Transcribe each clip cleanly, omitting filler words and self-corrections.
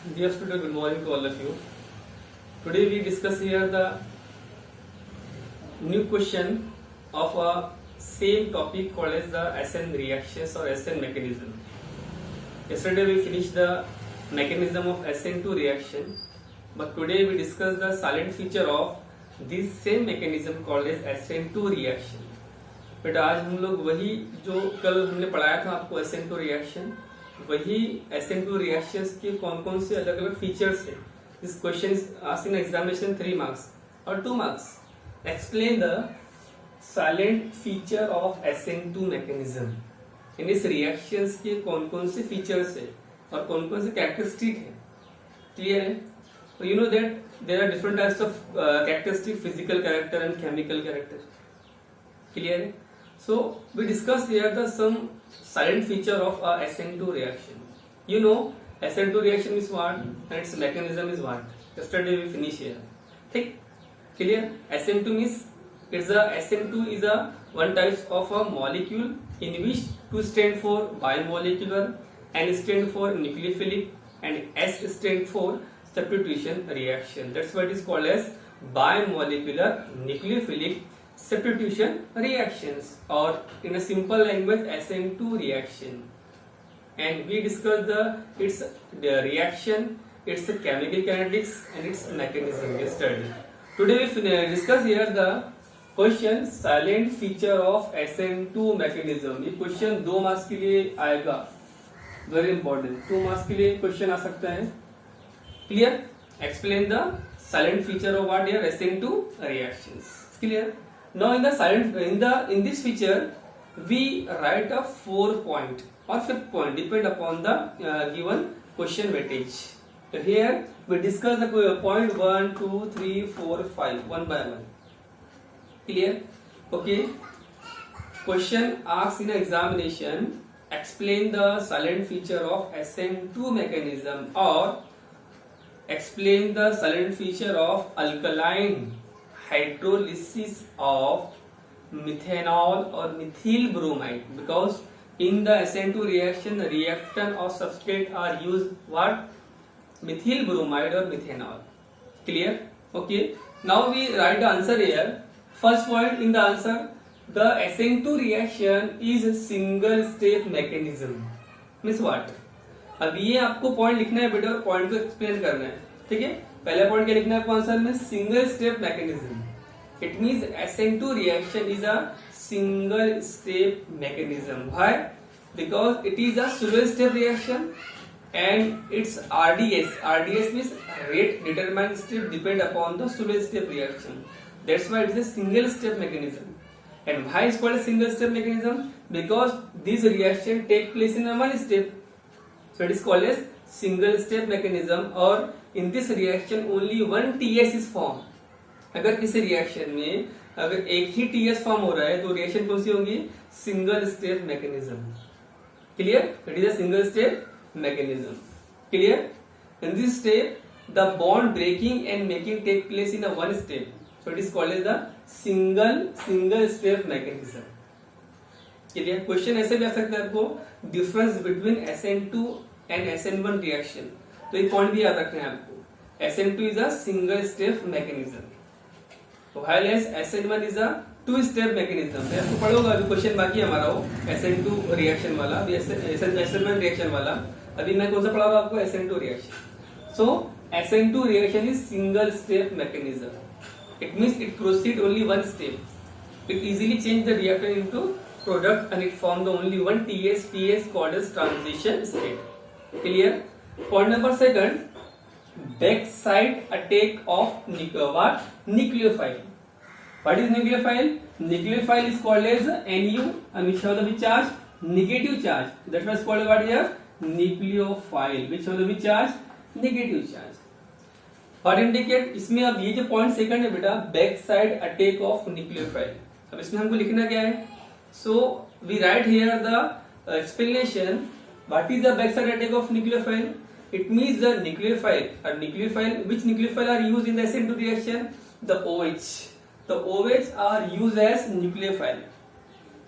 Dear student, good morning to all of you. Today we discuss here the new question of a same topic called as the SN reactions or SN mechanism. Yesterday we finished the mechanism of SN2 reaction, but today we discuss the silent feature of this same mechanism called as SN2 reaction. But आज हम लोग वही जो कल हमने पढ़ाया था आपको SN2 रिएक्शन, वही SN2 रिएक्शंस के कौन कौन से अलग अलग फीचर्स है. This question is asked in examination 3 marks और 2 marks. Explain the salient feature of SN2 mechanism. इन इस रिएक्शंस के कौन कौन से फीचर्स है और कौन कौन से कैरेक्टरिस्टिक है. क्लियर है? तो you know that there are different types of characteristic, physical character and chemical character. Clear है? So we discussed here the some silent feature of a SN2 reaction. You know SN2 reaction is what and its mechanism is what. Yesterday we finished here. ठीक? Clear? SN2 means it's a SN2 is a one type of a molecule in which 2 stand for bimolecular, N stand for nucleophilic and S stand for substitution reaction. That's what is called as bimolecular nucleophilic substitution reactions, or in a simple language SN2 reaction. And we discussed the reaction, its chemical kinetics and its mechanism yesterday. Today we discuss here the question silent feature of SN2 mechanism. ये question 2 marks के लिए आएगा, very important. 2 marks के लिए question आ सकता है. Clear? Explain the silent feature of what here SN2 reactions. Clear? Now in this feature we write a 4 point or 5 point depend upon the given question weightage. So here we discuss the point 1, 2, 3, 4, 5 one by one. Clear? Okay. Question asked in examination, explain the silent feature of SN2 mechanism or explain the silent feature of alkaline hydrolysis of methanol or methyl bromide, because in the SN2 reaction the reactant or substrate are used what? Methyl bromide or methanol. Clear? Okay. Now we write the answer here. First point in the answer, the SN2 reaction is a single step mechanism. Means what? अब ये आपको point लिखना है बेटा और point को explain करना है. ठीक है? पहला पॉइंट क्या लिखना है आपको आंसर में? Single step mechanism. It means SN2 reaction is a single step mechanism. Why? Because it is a single step reaction and it's RDS. RDS means rate determining step depend upon the single step reaction. That's why it is a single step mechanism. And why is called a single step mechanism? Because this reaction take place in a one step. So it is called as single step mechanism. Or in this reaction only one TS is formed. अगर इस reaction में अगर एक ही TS form हो रहा है तो रिएक्शन कौन सी होंगी? Single step mechanism. Clear? It is a single step mechanism. Clear? In this step the bond breaking and making take place in a one step. So it is called as the single step mechanism. Clear? Question ऐसे भी आ सकता है आपको, difference between SN2 and SN1 reaction. तो एक point भी याद रखना है आपको. SN2 is a single step mechanism, while as SN1 is a 2 step mechanism. तो आपको पढ़ोगा अभी क्वेश्चन बाकी हमारा हो SN2 रिएक्शन वाला, अभी SN1 रिएक्शन वाला. अभी मैं कौन सा पढ़ाऊंगा आपको? SN2 reaction. So SN2 reaction is single step mechanism. It means it proceed only one step. It easily change the reactant into product and it form the only one TS. TS called as transition state. Clear? Point number 2, backside attack of nucleophile. What is nucleophile? Nucleophile is called as Nu, and which have the charge? Negative charge. That was called what here? Nucleophile. Which have the charge? Negative charge. और indicate इसमें अब ये जो point second है बेटा, back side attack of nucleophile. अब इसमें हमको लिखना क्या है? So we write here the explanation. What is the back side attack of nucleophile? It means the nucleophile which nucleophile are used in the SN2 reaction? The OH. The OH are used as nucleophile.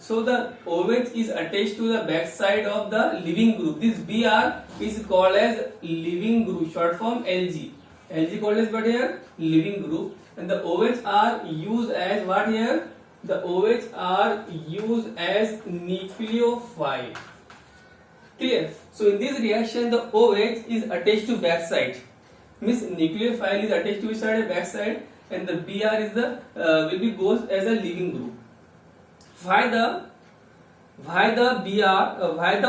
So the OH is attached to the back side of the leaving group. This Br is called as leaving group, short form LG. LG called as what here? Leaving group. And the OH are used as what here? The OH are used as nucleophile. Clear? So in this reaction, the OH is attached to back side. Means nucleophile is attached to which side? Back side, and the Br is the will be goes as a leaving group. Why the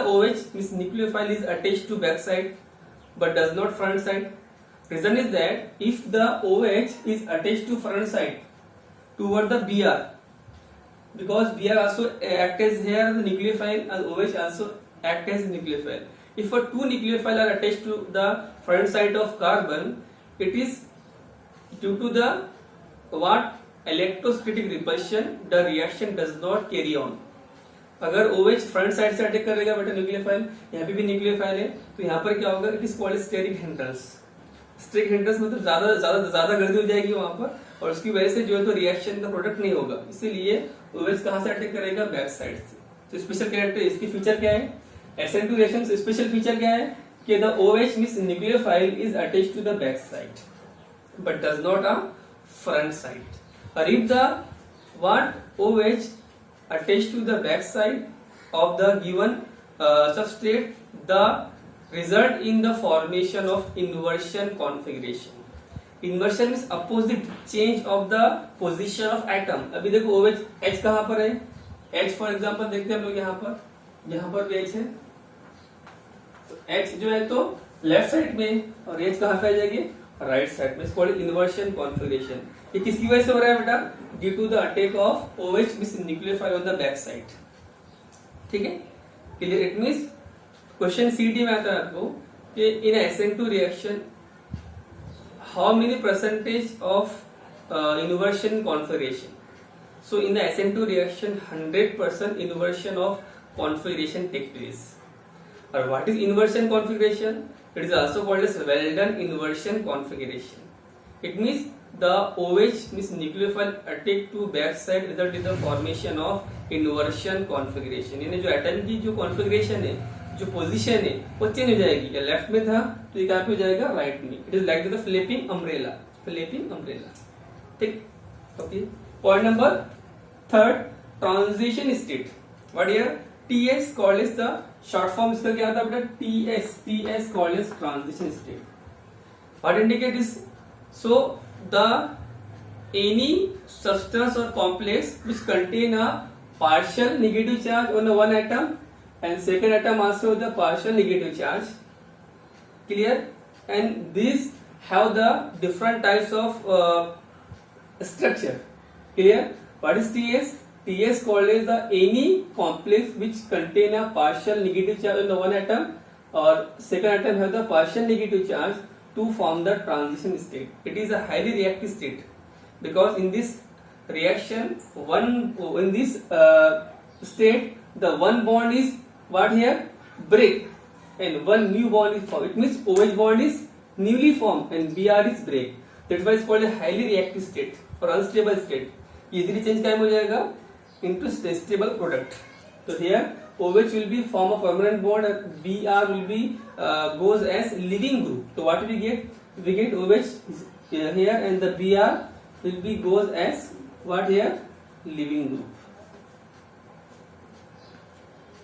OH means nucleophile is attached to back side but does not front side? Reason is that if the OH is attached to front side toward the Br, because Br also act as here the nucleophile and OH also act as nucleophile. If a two nucleophile are attached to the front side of carbon, it is due to the what? Electrostatic repulsion, the reaction does not carry on. अगर OH front side से attack करेगा बेटा nucleophile, यहाँ पे भी nucleophile है, तो यहाँ पर क्या होगा? It is called steric hindrance. Steric hindrance मतलब ज्यादा गर्दी हो जाएगी वहां पर, और उसकी वजह से जो है तो रिएक्शन का प्रोडक्ट नहीं होगा. इसीलिए OH कहाँ से अटैक करेगा? बैक साइड से. तो स्पेशल कैरेक्टर इसकी फीचर क्या है? SN2 रिएक्शन स्पेशल फीचर क्या है कि the OH means nucleophile is attached to the back side but does not a front side. Or if the what OH attached to the back side of the given substrate, the result in the formation of inversion configuration. Inversion means opposite change of the position of atom. अभी देखो OH H कहाँ पर है? H for example देखते हैं हम लोग यहाँ पर भी H है. तो H जो है तो लेफ्ट साइड में और H कहाँ पे आ जाएगी? राइट साइड में. Called inversion configuration. ये किसकी वजह से हो रहा है बेटा? Due to the attack of OH miss nucleophile on the back side. ठीक है, clear? It means question CD में आता है आपको कि in SN2 reaction how many percentage of inversion configuration. So in the SN2 reaction 100% inversion of configuration take place. Or what is inversion configuration? It is also called as Weldon inversion configuration. It means the OH means nucleophile attack to back side result in the formation of inversion configuration. यानी जो atom की जो configuration है, जो position है, वो change हो जाएगी. या लेफ्ट में था तो ये कहाँ पे हो जाएगा? राइट में. It is like the flipping umbrella. Flipping umbrella. ठीक. Okay. Point number third, transition state. What here? TS called as the short form इसका क्या होता है बेटा? TS called as transition state. What indicate this? So the any substance or complex which contain a partial negative charge on one atom and second atom also the partial negative charge. Clear? And these have the different types of structure. Clear? What is TS? TS called as the any complex which contain a partial negative charge on the one atom or second atom have the partial negative charge to form the transition state. It is a highly reactive state because in this reaction in this state the one bond is what here? Break and one new bond is formed. It means OH bond is newly formed and Br is break. That's why it's called a highly reactive state or unstable state. Easily change time हो जाएगा into stable product. So here OH will be form a permanent bond and Br will be goes as leaving group. So what we get? We get OH here and the Br will be goes as what here? Leaving group.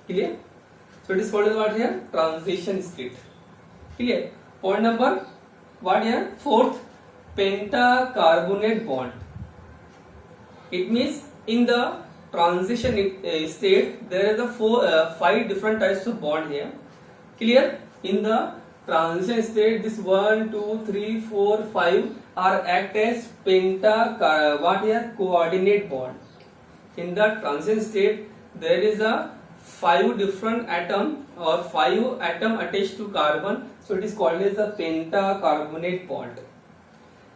Clear? So it is called as what here? Transition state. Clear? Point number what here? Fourth, pentacarbonate bond. It means in the transition state there is a five different types of bond here. Clear? In the transition state this 1 2 3 4 5 are act as what here? Coordinate bond. In the transition state there is a 5 different atom or 5 atom attached to carbon, so it is called as a pentacarbonate bond.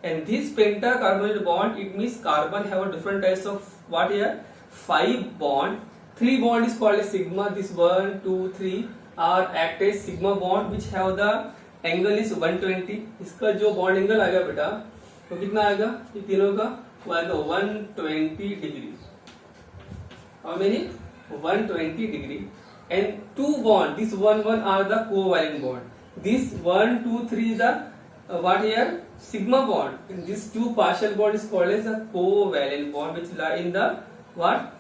And this pentacarbonate bond, it means carbon have a different types of what here? 5 bond. 3 bond is called as sigma. This 1 2 3 are act as sigma bond which have the angle is 120. इसका जो bond angle आएगा बेटा तो कितना आएगा? ये तीनों का वो आएगा 120 degree. How many? 120 degree, and two bond, this one are the covalent bond. This 1, 2, 3 is the what here? Sigma bond. And these two partial bond is called as a covalent bond, which lie in the what?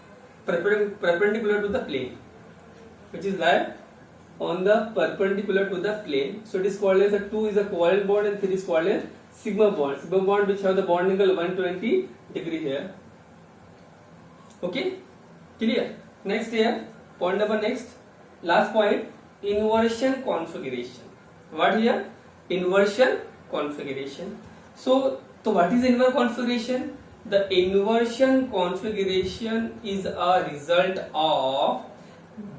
Perpendicular to the plane, which is lie on the perpendicular to the plane. So it is called as a 2 is a covalent bond and 3 is called as sigma bond. Sigma bond which have the bond angle 120 degree here. Okay, clear? Next here, point number next, last point, inversion configuration. What here? Inversion configuration. So what is inversion configuration? The inversion configuration is a result of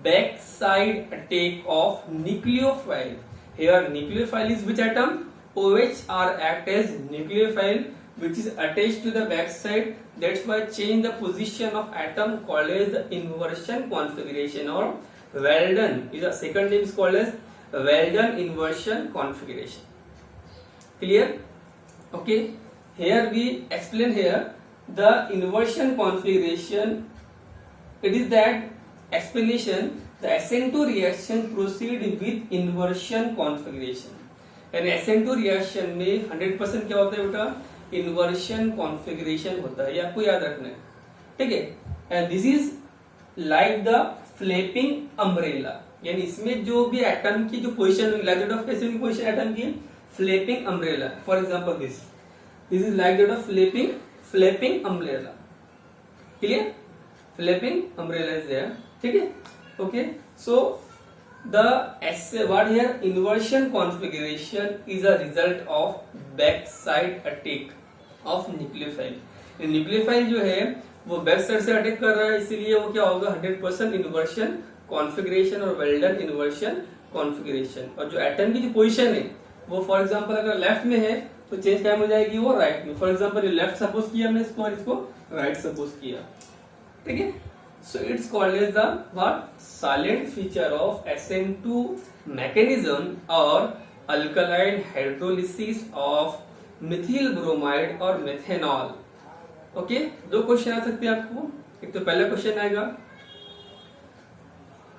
backside attack of nucleophile. Here nucleophile is which atom? OH are act as nucleophile which is attached to the backside. That's why change the position of atom called as the inversion configuration, or Weldon is a second name is called as Weldon inversion configuration. Clear? Okay. Here we explain here the inversion configuration. It is that explanation the SN2 reaction proceed with inversion configuration. And SN2 reaction में 100% क्या होता है बेटा? Inversion configuration होता है, ये आपको याद रखना है, ठीक है. And this is like the flapping umbrella, यानी इसमें जो भी एटम की जो पोजीशन होगी, लाइक दैट ऑफ कैसे होगी पोजीशन एटम की? Flapping umbrella. For example this is like that of flapping umbrella. Clear? Flapping umbrella is there, ठीक है. Okay, so the what here inversion configuration is a result of backside attack of nucleophile. Nucleophile जो है वो back side से attack कर रहा है, इसीलिए वो क्या होगा? 100% इन्वर्शन कॉन्फ़िगरेशन और वेल्डन इन्वर्शन कॉन्फ़िगरेशन. और जो एटम की जो पोजीशन है वो फॉर एग्जांपल अगर लेफ्ट में है तो चेंज क्या हो जाएगी? वो राइट में. फॉर एग्जांपल ये लेफ्ट सपोज किया हमने इसको और इसको राइट सपोज किया, ठीक है. So it's called as the what? Silent feature of SN2 mechanism or alkaline hydrolysis of methyl bromide or methanol. Okay, दो क्वेश्चन आ सकते हैं आपको. एक तो पहला क्वेश्चन आएगा,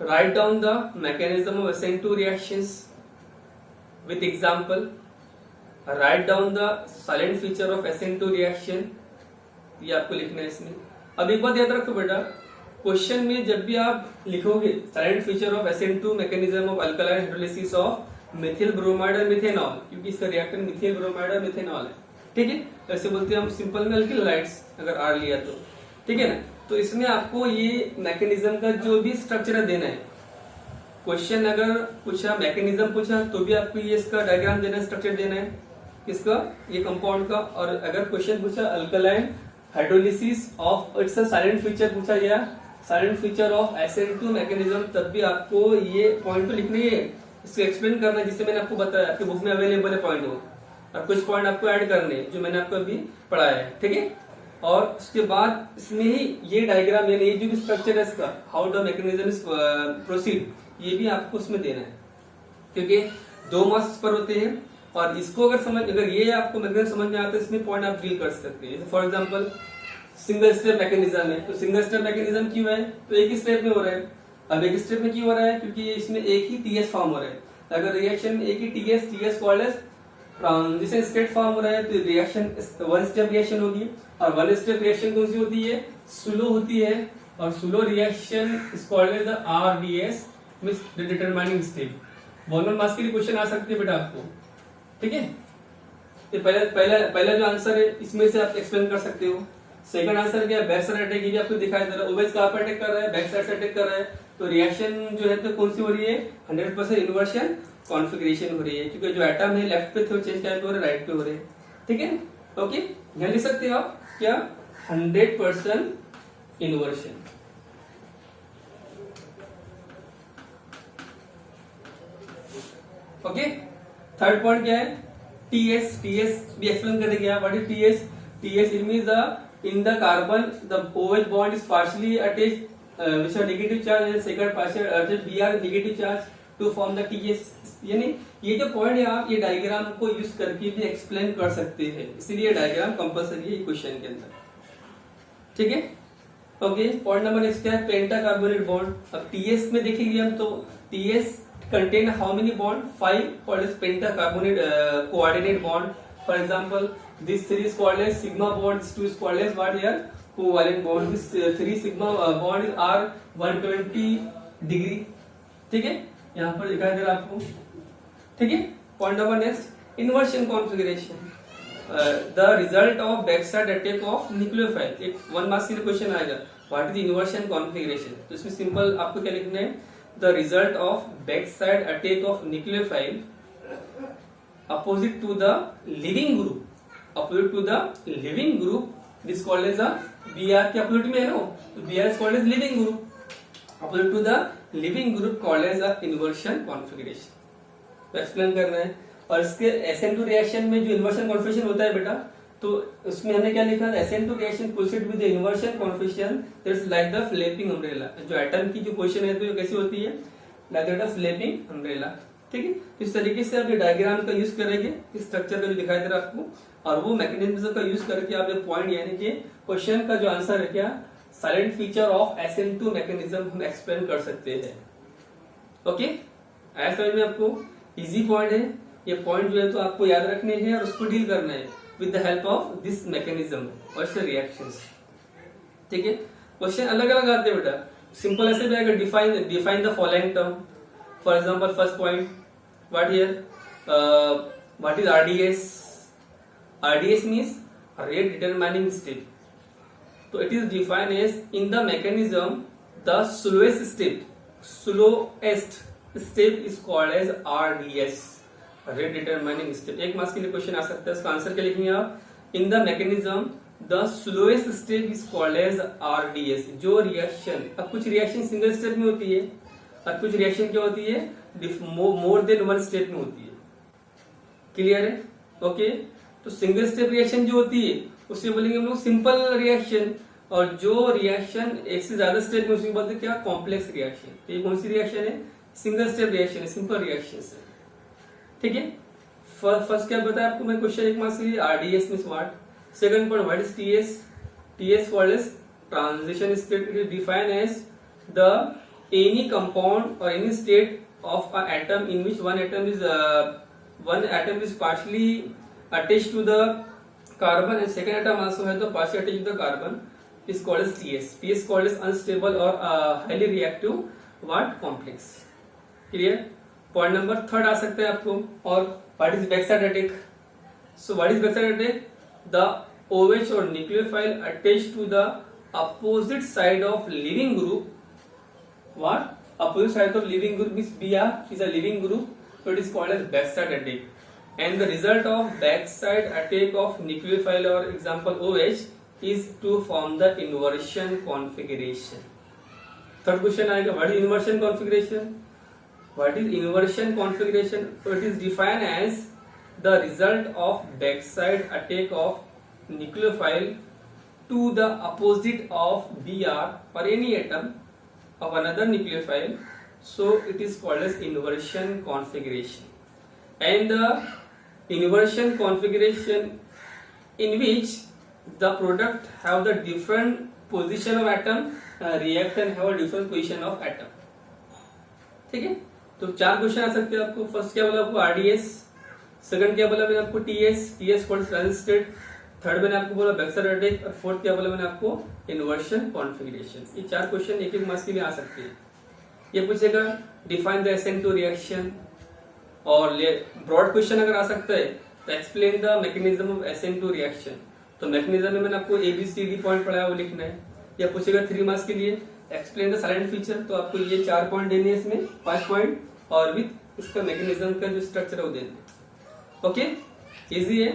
write down the mechanism of SN2 reactions with example. Write down the silent feature of SN2 reaction. ये आपको लिखना है इसमें. अब एक बात याद रखो बेटा, क्वेश्चन में जब भी आप लिखोगे silent feature of SN2 mechanism of alkaline hydrolysis of Mithil bromide और मिथेनॉल, क्योंकि इसका रिएक्टेंट मिथिल ब्रोमाइड और मिथेनॉल है, ठीक है. ऐसे बोलते हैं हम सिंपल में अल्किलाइड्स अगर आर लिया तो, ठीक है ना. तो इसमें आपको ये मैकेनिज्म का जो भी स्ट्रक्चर देना है. क्वेश्चन अगर पूछा मैकेनिज्म पूछा तो भी आपको ये इसका डायग्राम देना है, स्ट्रक्चर देना है इसका, ये कंपाउंड का. और अगर क्वेश्चन पूछा alkaline hydrolysis of it's a silent feature पूछा गया, silent feature of SN2 mechanism, तब भी आपको ये पॉइंट तो लिखनी है, इसको एक्सप्लेन करना है जिससे मैंने आपको बताया, आपके बुक में अवेलेबल है पॉइंट वो, और कुछ पॉइंट आपको ऐड करने जो मैंने आपको अभी पढ़ाया है, ठीक है. और उसके बाद इसमें ही ये डायग्राम यानी ये जो भी स्ट्रक्चर है इसका, how the mechanism is proceed, ये भी आपको उसमें देना है, क्योंकि 2 मार्क्स पर होते हैं. और इसको अगर ये आपको मैकेनिज्म समझ में आता है, इसमें पॉइंट आप डील कर सकते हैं. For example single step mechanism है, तो सिंगल स्टेप मैकेनिज्म क्यों है? तो एक ही स्टेप में हो रहा है. अब एक स्टेप में क्यों हो रहा है? क्योंकि इसमें एक ही TS फॉर्म हो रहा है. अगर रिएक्शन में एक ही TS called as transition state form हो रहा है, तो रिएक्शन 1 स्टेप रिएक्शन होगी. और 1 स्टेप रिएक्शन कौन सी होती है? स्लो होती है. और slow reaction is called as the RDS means the determining step. 1 marks के लिए क्वेश्चन आ सकते हैं बेटा आपको, ठीक है. ये पहला जो आंसर है इसमें से आप एक्सप्लेन कर सकते हो. सेकंड आंसर क्या है? बैक साइड अटैक, ये भी आपको दिखाई दे रहा है. ओवेज कहां पर अटैक कर रहा है? बैक साइड से अटैक कर रहा है. तो रिएक्शन जो है तो कौन सी हो रही है? 100% इन्वर्शन कॉन्फ़िगरेशन हो रही है, क्योंकि जो एटम है लेफ्ट पे थे चेंज क्या हो रहे हैं? राइट पे हो रहे हैं, ठीक है. ओके, ध्यान लिख सकते हो आप क्या? 100% इन्वर्शन. ओके, थर्ड पॉइंट क्या है? TS भी एक्सप्लेन करने गया. What is TS? TS it means the in the carbon the OH bond is partially attached which are negative charge and second partial attached Br negative charge to form the TS. यानी ये जो point है आप ये diagram को use करके भी explain कर सकते हैं, इसलिए डायग्राम कंपलसरी है क्वेश्चन के अंदर, ठीक है. ओके, पॉइंट नंबर नेक्स्ट क्या है, पेंटा कार्बोनेट बॉन्ड। अब टीएस में देखेंगे हम तो TS contain how many bond? 5 called as penta carbonate coordinate bond. For example, this 3 is called as sigma bond, this 2 is called as what here, covalent bond. This 3 sigma bond are 120 degree. ठीक है, यहाँ पर दिखाई दे रहा है आपको। ठीक है, point number next, inversion configuration, the result of backside attack of nucleophile. एक 1 मार्क्स के लिए क्वेश्चन आएगा, व्हाट इज इन्वर्शन कॉन्फ़िगरेशन। तो इसमें सिंपल आपको क्या लिखना है, the result of backside attack of nucleophile opposite to the living group, this called as a Br के opposite में है ना, तो Br is called as living group, opposite to the living group called as a inversion configuration। तो explain करना है। और इसके SN2 रिएक्शन में जो इन्वर्शन कॉन्फिगरेशन होता है बेटा, तो उसमें हमने क्या लिखा था, SN2 reaction proceed with the inversion configuration that is like the flapping umbrella. जो एटम की जो पोजीशन है तो ये कैसी होती है, like that of flapping umbrella. ठीक है, इस तरीके से आप ये डायग्राम का यूज करेंगे, इस स्ट्रक्चर का जो दिखाई दे रहा है आपको, और वो मैकेनिज्म का यूज करके आप ये पॉइंट यानी कि क्वेश्चन का जो आंसर है क्या, silent feature of SN2 mechanism हम एक्सप्लेन कर सकते हैं। ओके, आया समझ में आपको, इजी पॉइंट है ये। पॉइंट जो है तो आपको याद रखने हैं और उसको डील करना है with the help of this mechanism or say reactions। ठीक है, क्वेश्चन अलग अलग आते हैं बेटा, सिंपल ऐसे भी आएगा, define the following term. For example first point, what here, what is RDS। RDS means rate determining step. तो it is defined as in the mechanism the slowest step is called as RDS, rate determining step. एक marks के लिए question आ सकता है, इसका answer क्या लिखेंगे आप, in the mechanism the slowest step is called as RDS। जो रिएक्शन, अब कुछ रिएक्शन सिंगल स्टेप में होती है और कुछ रिएक्शन क्या होती है, मोर देन 1 स्टेप में होती है। क्लियर है, ओके। तो सिंगल स्टेप रिएक्शन जो होती है उसे बोलेंगे हम लोग सिंपल रिएक्शन, और जो रिएक्शन एक से ज्यादा स्टेप में उसे बोलते हैं क्या, कॉम्प्लेक्स रिएक्शन। ये कौन सी रिएक्शन है, सिंगल स्टेप रिएक्शन है, सिंपल रिएक्शन है। ठीक है, फर्स्ट क्या बताया आपको मैं क्वेश्चन एक मार्क्स के लिए, RDS means what. Second point, what is TS। TS called as transition state. It is defined as the any compound और any state of a atom in which one atom is partially attached to the carbon and second atom also है तो partially attached to the carbon, is called as TS। TS called as unstable और highly reactive what, complex. Clear, point number third आ सकता है आपको, और what is backside attack. So what is backside attack, the OH और nucleophile attached to the opposite side of leaving group, what, opposite side of leaving group means Br is a living group, so it is called as backside attack, and the result of backside attack of nucleophile or example OH is to form the inversion configuration। Third question आएगा, what is inversion configuration. What is inversion configuration? So it is defined as the result of backside attack of nucleophile to the opposite of Br or any atom of another nucleophile. So it is called as inversion configuration. And the inversion configuration in which the product have the different position of atom, reactant have a different position of atom। ठीक है, तो 4 question आ सकते हैं आपको। First क्या बोला आपको, RDS। Second क्या बोला मैंने आपको, TS called transition state. Third मैंने आपको बोला बैकसाइड अटैक, और फोर्थ क्या बोला मैंने आपको, इन्वर्शन कॉन्फ़िगरेशन। ये 4 क्वेश्चन एक मार्क्स के लिए आ सकते हैं। ये पूछेगा डिफाइन द SN2 रिएक्शन, और ब्रॉड क्वेश्चन अगर आ सकता है तो explain the mechanism of SN2 reaction. तो मैकेनिज्म में मैंने आपको ABCD पॉइंट पढ़ाया वो लिखना है। या पूछेगा 3 मार्क्स के लिए एक्सप्लेन द साइलेंट फीचर, तो आपको ये 4 पॉइंट देने हैं इसमें, 5 पॉइंट, और विथ इसका मैकेनिज्म का जो स्ट्रक्चर है वो देने। ओके, इजी है।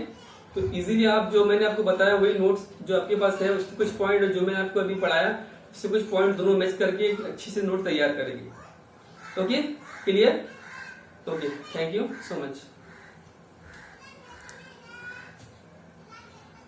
तो इजीली आप जो मैंने आपको बताया वही नोट्स जो आपके पास है उसके कुछ पॉइंट जो मैंने आपको अभी पढ़ाया उससे कुछ पॉइंट दोनों मैच करके एक अच्छी से नोट तैयार करेंगे। Okay, clear. Okay, thank you so much.